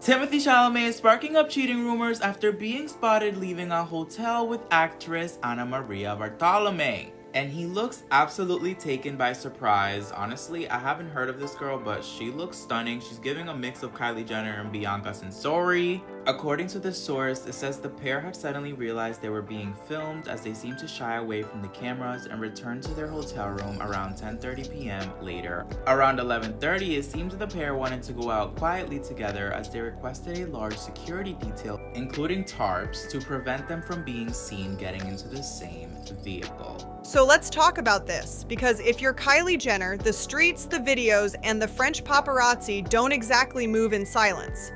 Timothée Chalamet is sparking up cheating rumors after being spotted leaving a hotel with actress Ana Maria Bartolomé. And he looks absolutely taken by surprise. Honestly, I haven't heard of this girl, but she looks stunning. She's giving a mix of Kylie Jenner and Bianca Censori. According to this source, it says the pair had suddenly realized they were being filmed as they seemed to shy away from the cameras and returned to their hotel room around 10:30 p.m. later. Around 11:30, it seems the pair wanted to go out quietly together as they requested a large security detail, including tarps, to prevent them from being seen getting into the same vehicle. So let's talk about this, because if you're Kylie Jenner, the streets, the videos, and the French paparazzi don't exactly move in silence.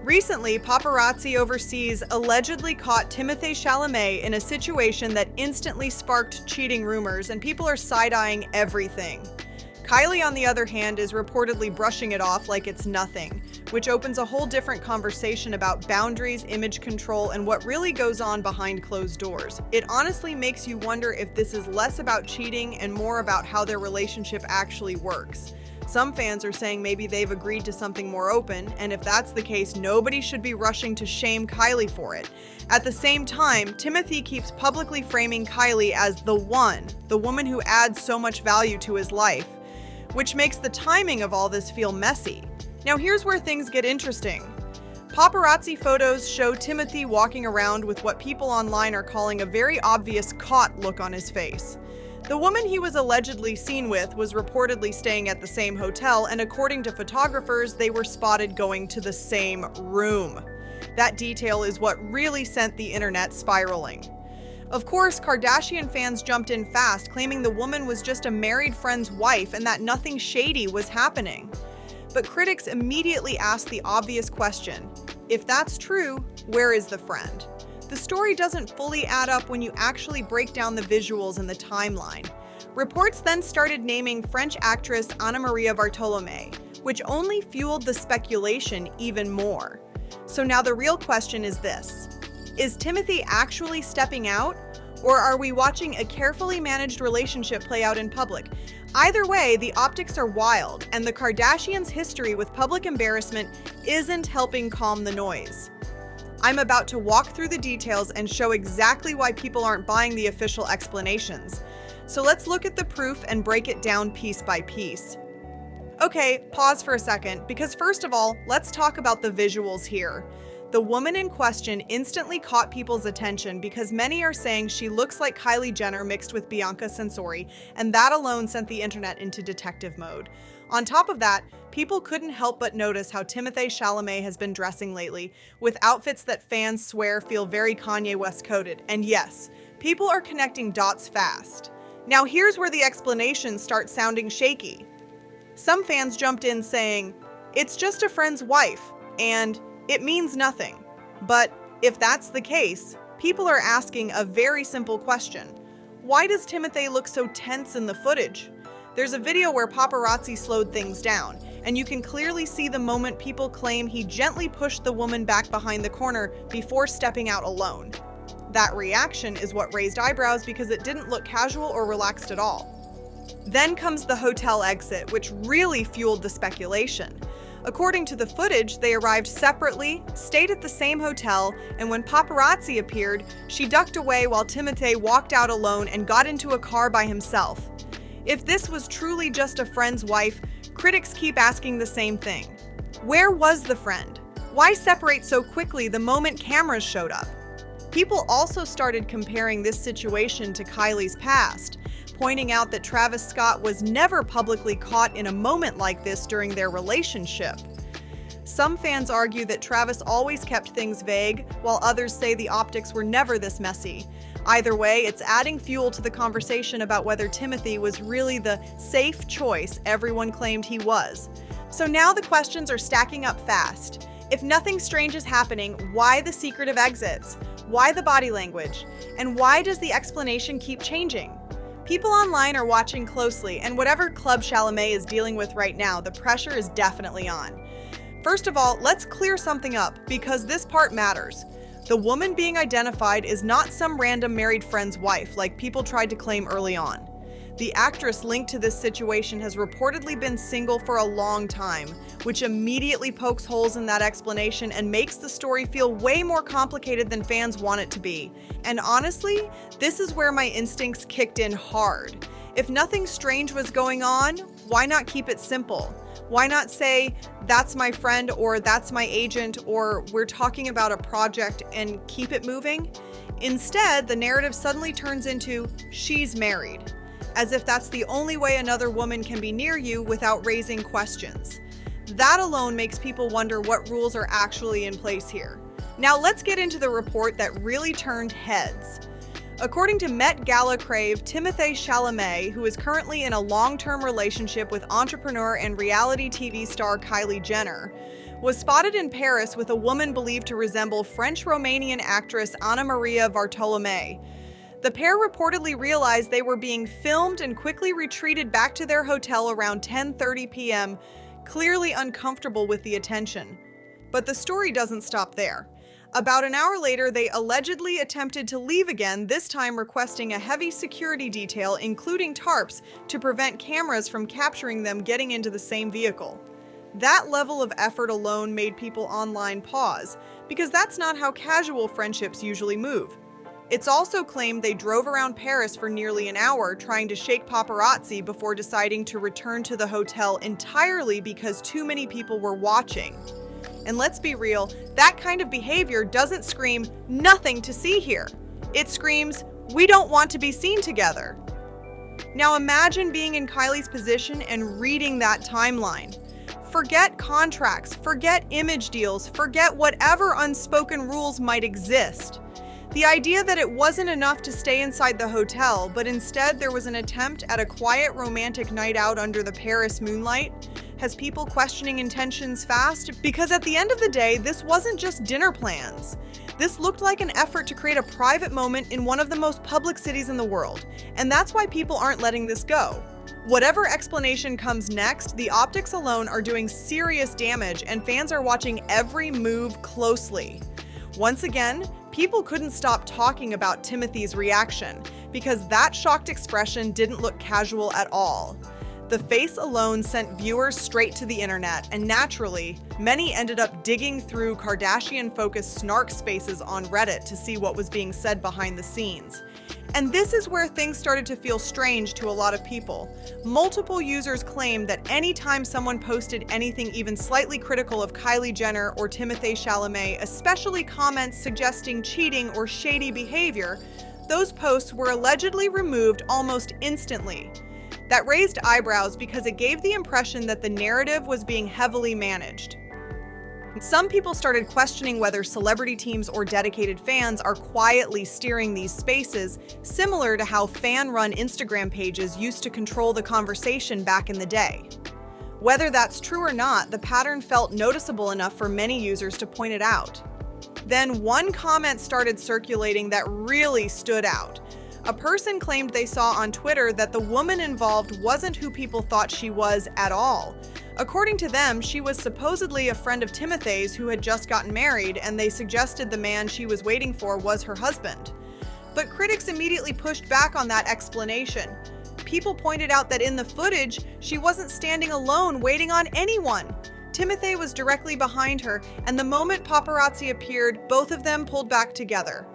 Recently, paparazzi overseas allegedly caught Timothée Chalamet in a situation that instantly sparked cheating rumors, and people are side-eyeing everything. Kylie, on the other hand, is reportedly brushing it off like it's nothing, which opens a whole different conversation about boundaries, image control, and what really goes on behind closed doors. It honestly makes you wonder if this is less about cheating and more about how their relationship actually works. Some fans are saying maybe they've agreed to something more open, and if that's the case, nobody should be rushing to shame Kylie for it. At the same time, Timothee keeps publicly framing Kylie as the woman who adds so much value to his life, which makes the timing of all this feel messy. Now here's where things get interesting. Paparazzi photos show Timothee walking around with what people online are calling a very obvious caught look on his face. The woman he was allegedly seen with was reportedly staying at the same hotel, and according to photographers, they were spotted going to the same room. That detail is what really sent the internet spiraling. Of course, Kardashian fans jumped in fast, claiming the woman was just a married friend's wife and that nothing shady was happening. But critics immediately asked the obvious question: if that's true, where is the friend? The story doesn't fully add up when you actually break down the visuals and the timeline. Reports then started naming French actress Ana Maria Bartolomé, which only fueled the speculation even more. So now the real question is this: is Timothee actually stepping out, or are we watching a carefully managed relationship play out in public? Either way, the optics are wild, and the Kardashians' history with public embarrassment isn't helping calm the noise. I'm about to walk through the details and show exactly why people aren't buying the official explanations. So let's look at the proof and break it down piece by piece. Okay, pause for a second, because first of all, let's talk about the visuals here. The woman in question instantly caught people's attention because many are saying she looks like Kylie Jenner mixed with Bianca Censori, and that alone sent the internet into detective mode. On top of that, people couldn't help but notice how Timothée Chalamet has been dressing lately, with outfits that fans swear feel very Kanye West-coded. And yes, people are connecting dots fast. Now here's where the explanations start sounding shaky. Some fans jumped in saying, "It's just a friend's wife," and "it means nothing." But if that's the case, people are asking a very simple question. Why does Timothée look so tense in the footage? There's a video where paparazzi slowed things down, and you can clearly see the moment people claim he gently pushed the woman back behind the corner before stepping out alone. That reaction is what raised eyebrows because it didn't look casual or relaxed at all. Then comes the hotel exit, which really fueled the speculation. According to the footage, they arrived separately, stayed at the same hotel, and when paparazzi appeared, she ducked away while Timothée walked out alone and got into a car by himself. If this was truly just a friend's wife, critics keep asking the same thing. Where was the friend? Why separate so quickly the moment cameras showed up? People also started comparing this situation to Kylie's past, pointing out that Travis Scott was never publicly caught in a moment like this during their relationship. Some fans argue that Travis always kept things vague, while others say the optics were never this messy. Either way, it's adding fuel to the conversation about whether Timothee was really the safe choice everyone claimed he was. So now the questions are stacking up fast. If nothing strange is happening, why the secretive exits? Why the body language? And why does the explanation keep changing? People online are watching closely, and whatever Club Chalamet is dealing with right now, the pressure is definitely on. First of all, let's clear something up, because this part matters. The woman being identified is not some random married friend's wife like people tried to claim early on. The actress linked to this situation has reportedly been single for a long time, which immediately pokes holes in that explanation and makes the story feel way more complicated than fans want it to be. And honestly, this is where my instincts kicked in hard. If nothing strange was going on, why not keep it simple? Why not say, that's my friend, or that's my agent, or we're talking about a project, and keep it moving? Instead, the narrative suddenly turns into, she's married, as if that's the only way another woman can be near you without raising questions. That alone makes people wonder what rules are actually in place here. Now let's get into the report that really turned heads. According to Met Gala crave Timothée Chalamet, who is currently in a long-term relationship with entrepreneur and reality TV star Kylie Jenner, was spotted in Paris with a woman believed to resemble French-Romanian actress Anna Maria Bartolomei. The pair reportedly realized they were being filmed and quickly retreated back to their hotel around 10:30 p.m., clearly uncomfortable with the attention. But the story doesn't stop there. About an hour later, they allegedly attempted to leave again, this time requesting a heavy security detail, including tarps, to prevent cameras from capturing them getting into the same vehicle. That level of effort alone made people online pause, because that's not how casual friendships usually move. It's also claimed they drove around Paris for nearly an hour trying to shake paparazzi before deciding to return to the hotel entirely because too many people were watching. And let's be real, that kind of behavior doesn't scream, nothing to see here. It screams, we don't want to be seen together. Now imagine being in Kylie's position and reading that timeline. Forget contracts, forget image deals, forget whatever unspoken rules might exist. The idea that it wasn't enough to stay inside the hotel, but instead there was an attempt at a quiet romantic night out under the Paris moonlight, has people questioning intentions fast, because at the end of the day, this wasn't just dinner plans. This looked like an effort to create a private moment in one of the most public cities in the world, and that's why people aren't letting this go. Whatever explanation comes next, the optics alone are doing serious damage, and fans are watching every move closely. Once again, people couldn't stop talking about Timothee's reaction, because that shocked expression didn't look casual at all. The face alone sent viewers straight to the internet, and naturally, many ended up digging through Kardashian-focused snark spaces on Reddit to see what was being said behind the scenes. And this is where things started to feel strange to a lot of people. Multiple users claimed that anytime someone posted anything even slightly critical of Kylie Jenner or Timothée Chalamet, especially comments suggesting cheating or shady behavior, those posts were allegedly removed almost instantly. That raised eyebrows because it gave the impression that the narrative was being heavily managed. Some people started questioning whether celebrity teams or dedicated fans are quietly steering these spaces, similar to how fan-run Instagram pages used to control the conversation back in the day. Whether that's true or not, the pattern felt noticeable enough for many users to point it out. Then one comment started circulating that really stood out. A person claimed they saw on Twitter that the woman involved wasn't who people thought she was at all. According to them, she was supposedly a friend of Timothee's who had just gotten married, and they suggested the man she was waiting for was her husband. But critics immediately pushed back on that explanation. People pointed out that in the footage, she wasn't standing alone waiting on anyone. Timothee was directly behind her, and the moment paparazzi appeared, both of them pulled back together.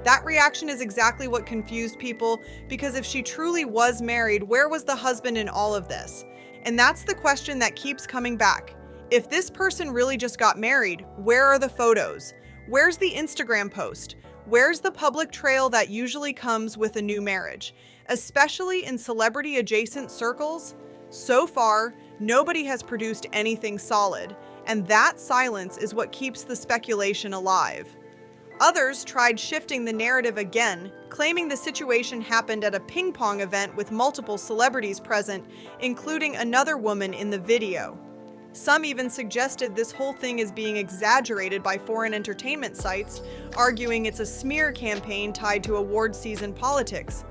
That reaction is exactly what confused people, because if she truly was married, where was the husband in all of this? And that's the question that keeps coming back. If this person really just got married, where are the photos? Where's the Instagram post? Where's the public trail that usually comes with a new marriage? Especially in celebrity-adjacent circles? So far, nobody has produced anything solid, and that silence is what keeps the speculation alive. Others tried shifting the narrative again, claiming the situation happened at a ping pong event with multiple celebrities present, including another woman in the video. Some even suggested this whole thing is being exaggerated by foreign entertainment sites, arguing it's a smear campaign tied to award season politics.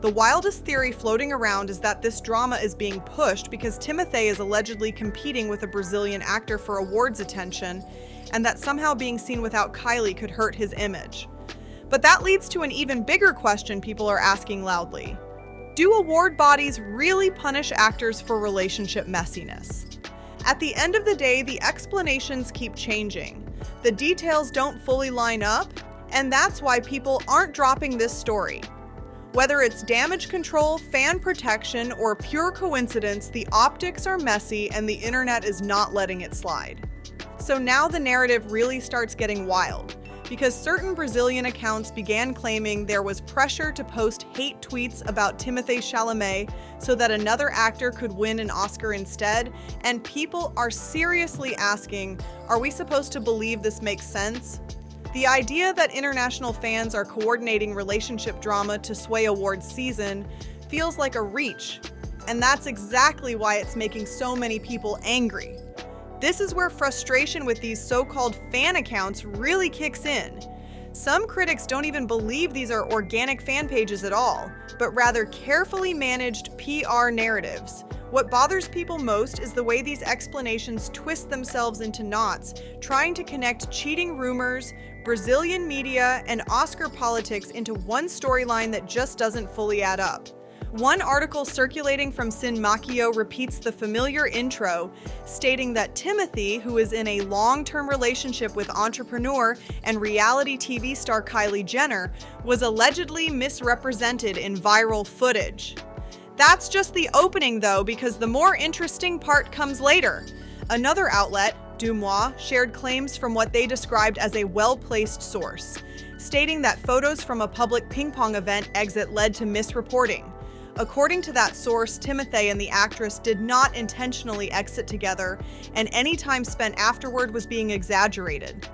The wildest theory floating around is that this drama is being pushed because Timothee is allegedly competing with a Brazilian actor for awards attention, and that somehow being seen without Kylie could hurt his image. But that leads to an even bigger question people are asking loudly. Do award bodies really punish actors for relationship messiness? At the end of the day, the explanations keep changing. The details don't fully line up, and that's why people aren't dropping this story. Whether it's damage control, fan protection, or pure coincidence, the optics are messy and the internet is not letting it slide. So now the narrative really starts getting wild, because certain Brazilian accounts began claiming there was pressure to post hate tweets about Timothée Chalamet so that another actor could win an Oscar instead, and people are seriously asking, are we supposed to believe this makes sense? The idea that international fans are coordinating relationship drama to sway awards season feels like a reach, and that's exactly why it's making so many people angry. This is where frustration with these so-called fan accounts really kicks in. Some critics don't even believe these are organic fan pages at all, but rather carefully managed PR narratives. What bothers people most is the way these explanations twist themselves into knots, trying to connect cheating rumors, Brazilian media, and Oscar politics into one storyline that just doesn't fully add up. One article circulating from Sin Macchio repeats the familiar intro, stating that Timothee, who is in a long-term relationship with entrepreneur and reality TV star Kylie Jenner, was allegedly misrepresented in viral footage. That's just the opening though, because the more interesting part comes later. Another outlet, Dumois, shared claims from what they described as a well-placed source, stating that photos from a public ping pong event exit led to misreporting. According to that source, Timothée and the actress did not intentionally exit together, and any time spent afterward was being exaggerated.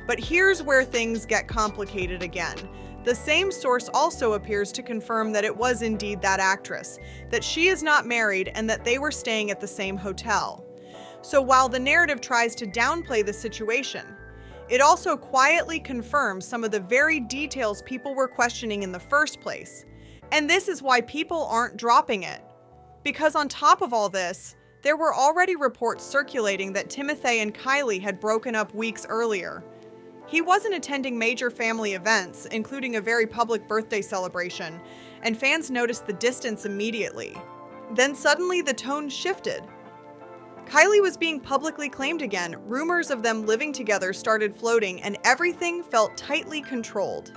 But here's where things get complicated again. The same source also appears to confirm that it was indeed that actress, that she is not married, and that they were staying at the same hotel. So while the narrative tries to downplay the situation, it also quietly confirms some of the very details people were questioning in the first place. And this is why people aren't dropping it. Because on top of all this, there were already reports circulating that Timothée and Kylie had broken up weeks earlier. He wasn't attending major family events, including a very public birthday celebration, and fans noticed the distance immediately. Then suddenly the tone shifted. Kylie was being publicly claimed again, rumors of them living together started floating, and everything felt tightly controlled.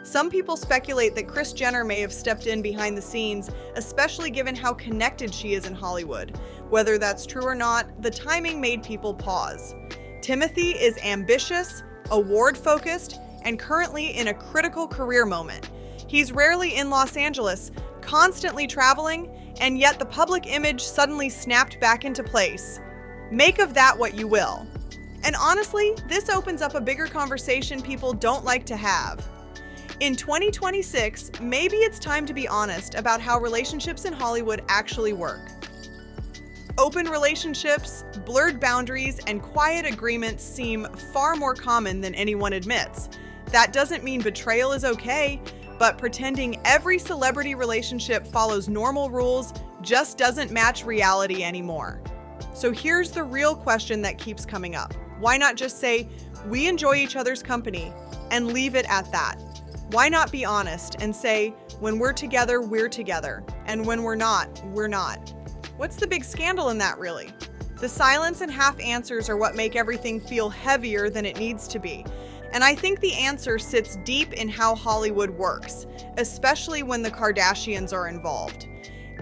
Some people speculate that Kris Jenner may have stepped in behind the scenes, especially given how connected she is in Hollywood. Whether that's true or not, the timing made people pause. Timothee is ambitious, award-focused, and currently in a critical career moment. He's rarely in Los Angeles, constantly traveling, and yet the public image suddenly snapped back into place. Make of that what you will. And honestly, this opens up a bigger conversation people don't like to have. In 2026, maybe it's time to be honest about how relationships in Hollywood actually work. Open relationships, blurred boundaries, and quiet agreements seem far more common than anyone admits. That doesn't mean betrayal is okay, but pretending every celebrity relationship follows normal rules just doesn't match reality anymore. So here's the real question that keeps coming up. Why not just say, we enjoy each other's company, and leave it at that? Why not be honest and say, when we're together, and when we're not, we're not? What's the big scandal in that, really? The silence and half answers are what make everything feel heavier than it needs to be. And I think the answer sits deep in how Hollywood works, especially when the Kardashians are involved.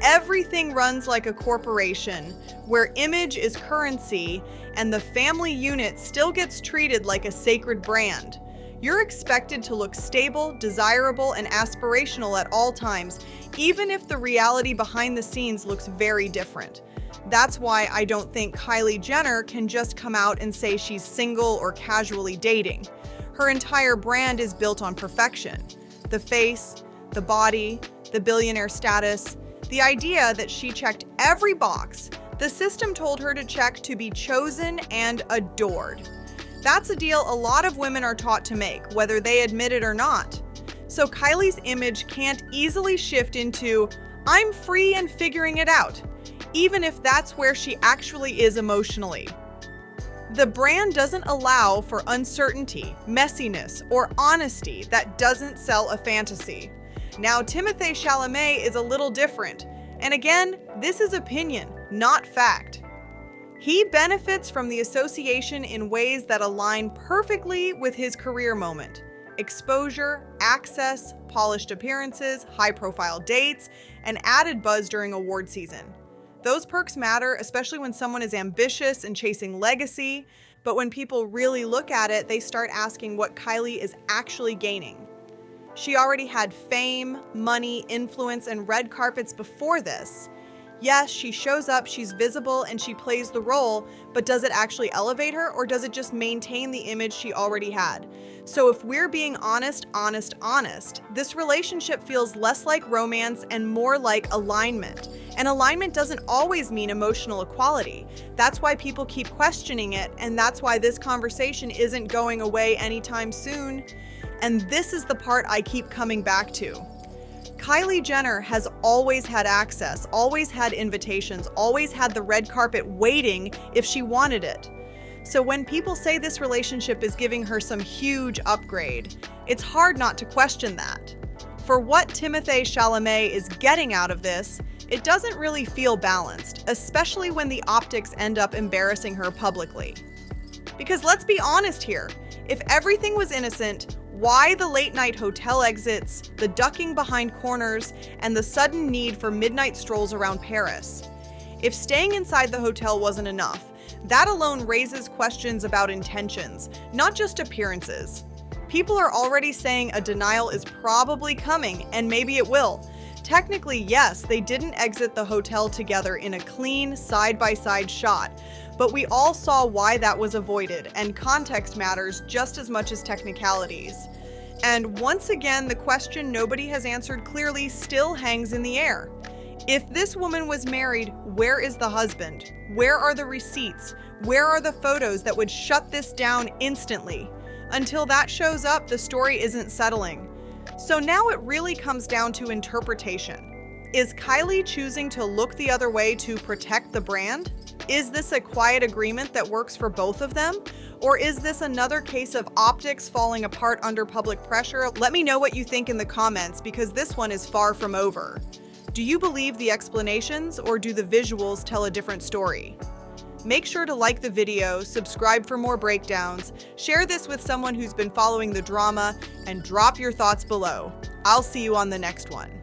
Everything runs like a corporation, where image is currency, and the family unit still gets treated like a sacred brand. You're expected to look stable, desirable, and aspirational at all times, even if the reality behind the scenes looks very different. That's why I don't think Kylie Jenner can just come out and say she's single or casually dating. Her entire brand is built on perfection. The face, the body, the billionaire status, the idea that she checked every box the system told her to check to be chosen and adored. That's a deal a lot of women are taught to make, whether they admit it or not. So Kylie's image can't easily shift into, I'm free and figuring it out, even if that's where she actually is emotionally. The brand doesn't allow for uncertainty, messiness, or honesty that doesn't sell a fantasy. Now, Timothée Chalamet is a little different. And again, this is opinion, not fact. He benefits from the association in ways that align perfectly with his career moment. Exposure, access, polished appearances, high-profile dates, and added buzz during award season. Those perks matter, especially when someone is ambitious and chasing legacy, but when people really look at it, they start asking what Kylie is actually gaining. She already had fame, money, influence, and red carpets before this. Yes, she shows up, she's visible, and she plays the role, but does it actually elevate her, or does it just maintain the image she already had? So if we're being honest, this relationship feels less like romance and more like alignment. And alignment doesn't always mean emotional equality. That's why people keep questioning it, and that's why this conversation isn't going away anytime soon. And this is the part I keep coming back to. Kylie Jenner has always had access, always had invitations, always had the red carpet waiting if she wanted it. So when people say this relationship is giving her some huge upgrade, it's hard not to question that. For what Timothée Chalamet is getting out of this, it doesn't really feel balanced, especially when the optics end up embarrassing her publicly. Because let's be honest here, if everything was innocent, why the late-night hotel exits, the ducking behind corners, and the sudden need for midnight strolls around Paris? If staying inside the hotel wasn't enough, that alone raises questions about intentions, not just appearances. People are already saying a denial is probably coming, and maybe it will. Technically, yes, they didn't exit the hotel together in a clean, side-by-side shot, but we all saw why that was avoided, and context matters just as much as technicalities. And once again, the question nobody has answered clearly still hangs in the air. If this woman was married, where is the husband? Where are the receipts? Where are the photos that would shut this down instantly? Until that shows up, the story isn't settling. So now it really comes down to interpretation. Is Kylie choosing to look the other way to protect the brand? Is this a quiet agreement that works for both of them? Or is this another case of optics falling apart under public pressure? Let me know what you think in the comments, because this one is far from over. Do you believe the explanations, or do the visuals tell a different story? Make sure to like the video, subscribe for more breakdowns, share this with someone who's been following the drama, and drop your thoughts below. I'll see you on the next one.